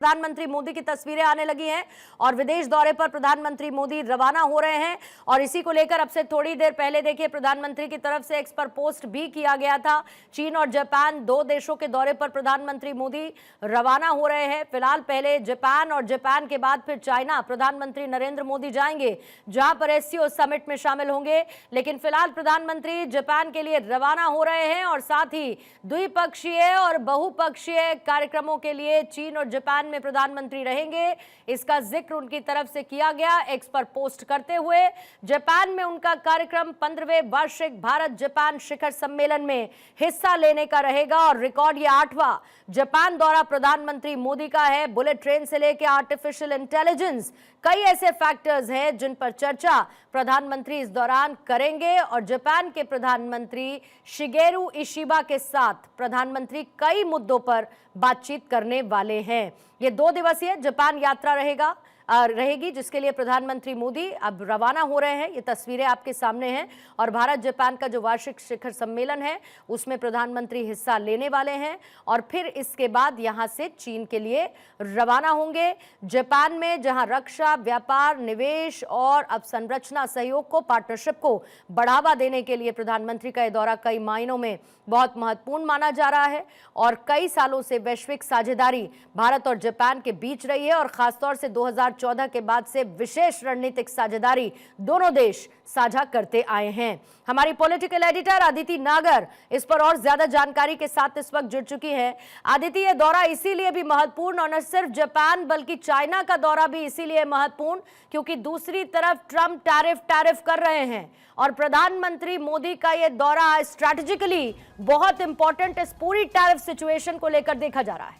प्रधानमंत्री मोदी की तस्वीरें आने लगी हैं और विदेश दौरे पर प्रधानमंत्री मोदी रवाना हो रहे हैं। और इसी को लेकर अब से थोड़ी देर पहले देखिए प्रधानमंत्री की तरफ से एक्स पर पोस्ट भी किया गया था। चीन और जापान दो देशों के दौरे पर प्रधानमंत्री मोदी रवाना हो रहे हैं। फिलहाल पहले जापान और जापान के बाद फिर चाइना प्रधानमंत्री नरेंद्र मोदी जाएंगे, जहां पर एससीओ समिट में शामिल होंगे। लेकिन फिलहाल प्रधानमंत्री जापान के लिए रवाना हो रहे हैं और साथ ही द्विपक्षीय और बहुपक्षीय कार्यक्रमों के लिए चीन और जापान में प्रधानमंत्री रहेंगे। इसका जिक्र उनकी तरफ से किया गया एक्स पर पोस्ट करते हुए। जापान में उनका कार्यक्रम 15वें वार्षिक भारत जापान शिखर सम्मेलन में हिस्सा लेने का रहेगा और रिकॉर्ड ये 8वां जापान दौरा प्रधानमंत्री मोदी का है। बुलेट ट्रेन से लेकर आर्टिफिशियल इंटेलिजेंस, कई ऐसे फैक्टर्स हैं जिन पर चर्चा प्रधानमंत्री इस दौरान करेंगे। और जापान के प्रधानमंत्री शिगेरू इशिबा के साथ प्रधानमंत्री कई मुद्दों पर बातचीत करने वाले हैं। ये 2 दिवसीय जापान यात्रा रहेगी, जिसके लिए प्रधानमंत्री मोदी अब रवाना हो रहे हैं। ये तस्वीरें आपके सामने हैं और भारत जापान का जो वार्षिक शिखर सम्मेलन है उसमें प्रधानमंत्री हिस्सा लेने वाले हैं और फिर इसके बाद यहां से चीन के लिए रवाना होंगे। जापान में जहां रक्षा, व्यापार, निवेश और अवसंरचना सहयोग को, पार्टनरशिप को बढ़ावा देने के लिए प्रधानमंत्री का यह दौरा कई मायनों में बहुत महत्वपूर्ण माना जा रहा है। और कई सालों से वैश्विक साझेदारी भारत और जापान के बीच रही है और खासतौर से 2014 के बाद से विशेष रणनीतिक साझेदारी दोनों देश साझा करते आए हैं। हमारी पॉलिटिकल एडिटर अदिति नागर इस पर और ज्यादा जानकारी के साथ इस वक्त जुड़ चुकी है। अदिति, ये दौरा इसीलिए भी महत्वपूर्ण और न सिर्फ जापान बल्कि चाइना का दौरा भी इसीलिए महत्वपूर्ण क्योंकि दूसरी तरफ ट्रंप टैरिफ कर रहे हैं और प्रधानमंत्री मोदी का यह दौरा स्ट्रैटेजिकली बहुत इंपॉर्टेंट इस पूरी टैरिफ सिचुएशन को लेकर देखा जा रहा है।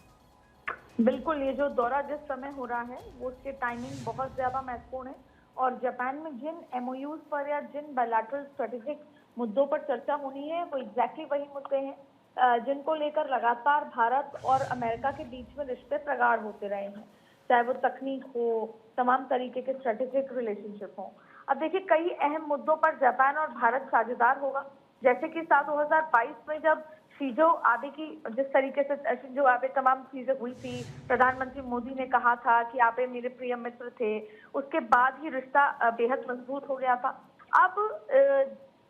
बिल्कुल, ये जो दौरा जिस समय हो रहा है वो उसके टाइमिंग बहुत ज्यादा महत्वपूर्ण है और जापान में जिन एमओयूज पर या जिन बायलैटरल स्ट्रेटेजिक मुद्दों पर चर्चा होनी है वो एग्जैक्टली वही मुद्दे हैं जिनको लेकर लगातार भारत और अमेरिका के बीच में रिश्ते प्रगाढ़ होते रहे हैं, चाहे वो तकनीक हो, तमाम तरीके के स्ट्रेटेजिक रिलेशनशिप हो। अब देखिए, कई अहम मुद्दों पर जापान और भारत साझेदार होगा, जैसे कि साल 2022 में जब शिंजो आबे की जिस तरीके से शिंजो आबे तमाम चीजें हुई थी, प्रधानमंत्री मोदी ने कहा था कि आबे मेरे प्रिय मित्र थे, उसके बाद ही रिश्ता बेहद मजबूत हो गया था। अब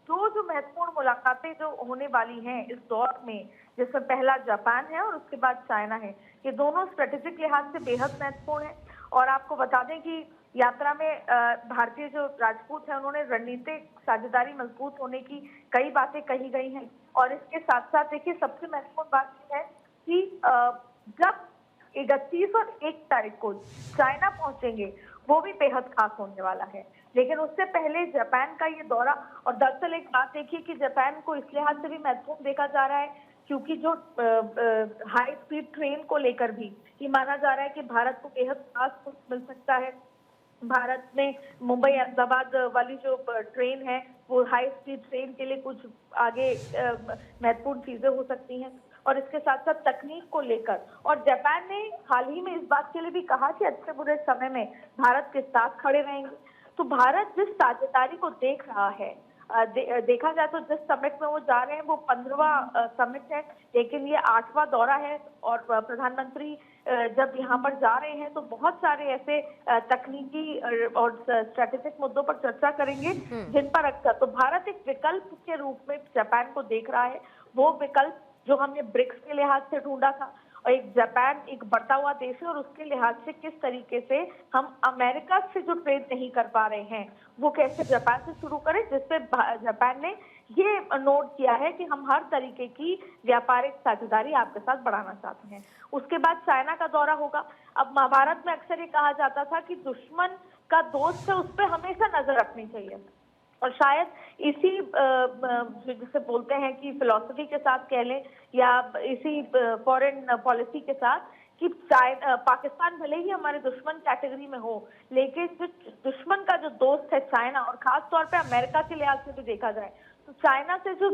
जो महत्वपूर्ण मुलाकातें जो होने वाली हैं इस दौर में, जिसमें पहला जापान है और उसके बाद चाइना है, ये दोनों स्ट्रेटेजिक लिहाज से बेहद महत्वपूर्ण है। और आपको बता दें कि यात्रा में भारतीय जो राजपूत हैं उन्होंने रणनीतिक साझेदारी मजबूत होने की कई बातें कही गई हैं। और इसके साथ साथ देखिए, सबसे महत्वपूर्ण बात यह है कि जब 31 और 1 तारीख को चाइना पहुंचेंगे वो भी बेहद खास होने वाला है। लेकिन उससे पहले जापान का ये दौरा, और दरअसल एक बात देखिए कि जापान को इस लिहाज से भी महत्वपूर्ण देखा जा रहा है क्योंकि जो हाई स्पीड ट्रेन को लेकर भी ये माना जा रहा है कि भारत को बेहद खास मिल सकता है। भारत में मुंबई अहमदाबाद वाली जो ट्रेन है वो हाई स्पीड ट्रेन के लिए कुछ आगे महत्वपूर्ण चीजें हो सकती हैं। और इसके साथ साथ तकनीक को लेकर, और जापान ने हाल ही में इस बात के लिए भी कहा कि अच्छे बुरे समय में भारत के साथ खड़े रहेंगे। तो भारत जिस साझेदारी को देख रहा है, देखा जाए तो जिस समिट में वो जा रहे हैं वो 15वां समिट है, लेकिन ये 8वां दौरा है। और प्रधानमंत्री जब यहाँ पर जा रहे हैं तो बहुत सारे ऐसे तकनीकी और स्ट्रेटेजिक मुद्दों पर चर्चा करेंगे जिन पर अक्सर तो भारत एक विकल्प के रूप में जापान को देख रहा है। वो विकल्प जो हमने ब्रिक्स के लिहाज से ढूंढा था, और एक जापान एक बढ़ता हुआ देश है और उसके लिहाज से किस तरीके से हम अमेरिका से जो ट्रेड नहीं कर पा रहे हैं वो कैसे जापान से शुरू करें, जिसपे जापान ने ये नोट किया है कि हम हर तरीके की व्यापारिक साझेदारी आपके साथ बढ़ाना चाहते हैं। उसके बाद चाइना का दौरा होगा। अब महाभारत में अक्सर ये कहा जाता था कि दुश्मन का दोस्त है, उस पर हमेशा नजर रखनी चाहिए। और शायद इसी जिसे बोलते हैं कि फिलॉसफी के साथ कह लें या इसी फॉरेन पॉलिसी के साथ कि पाकिस्तान भले ही हमारे दुश्मन कैटेगरी में हो, लेकिन जो दुश्मन का जो दोस्त है चाइना, और खास तौर पे अमेरिका के लिहाज से भी देखा जाए तो चाइना से जो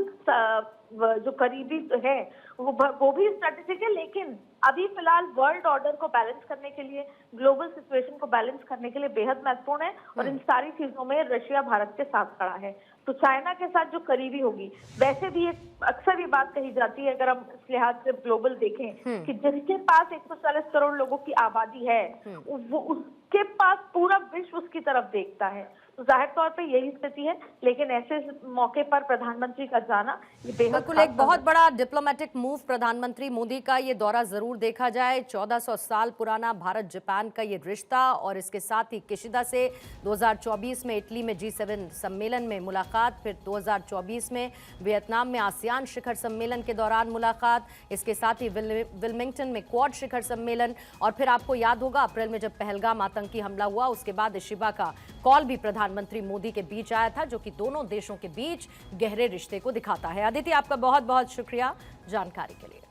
जो करीबी है वो भी स्ट्रेटेजिक है, लेकिन अभी फिलहाल वर्ल्ड ऑर्डर को बैलेंस करने के लिए, ग्लोबल सिचुएशन को बैलेंस करने के लिए बेहद महत्वपूर्ण है। और इन सारी चीजों में रशिया भारत के साथ खड़ा है। तो चाइना के साथ जो करीबी होगी, वैसे भी एक अक्सर ये बात कही जाती है, अगर हम इस लिहाज से ग्लोबल देखें कि जिसके पास 140 करोड़ लोगों की आबादी है, वो उसके पास पूरा विश्व उसकी तरफ देखता है। तो जाहिर तौर पे यही स्थिति है, लेकिन ऐसे मौके पर प्रधानमंत्री का जाना ये बेहद बिल्कुल एक बहुत बड़ा डिप्लोमेटिक मूव प्रधानमंत्री मोदी का ये दौरा जरूर देखा जाए। 1400 साल पुराना भारत जापान का ये रिश्ता और इसके साथ ही किशिदा से 2024 में इटली में G7 सम्मेलन में मुलाकात, फिर 2024 में वियतनाम में आसियान शिखर सम्मेलन के दौरान मुलाकात, इसके साथ ही विल्मिंगटन में क्वाड शिखर सम्मेलन, और फिर आपको याद होगा अप्रैल में जब पहलगाम आतंकी हमला हुआ उसके बाद इशिबा का कॉल भी प्रधानमंत्री मोदी के बीच आया था, जो कि दोनों देशों के बीच गहरे रिश्ते को दिखाता है। अदिति, आपका बहुत बहुत शुक्रिया जानकारी के लिए।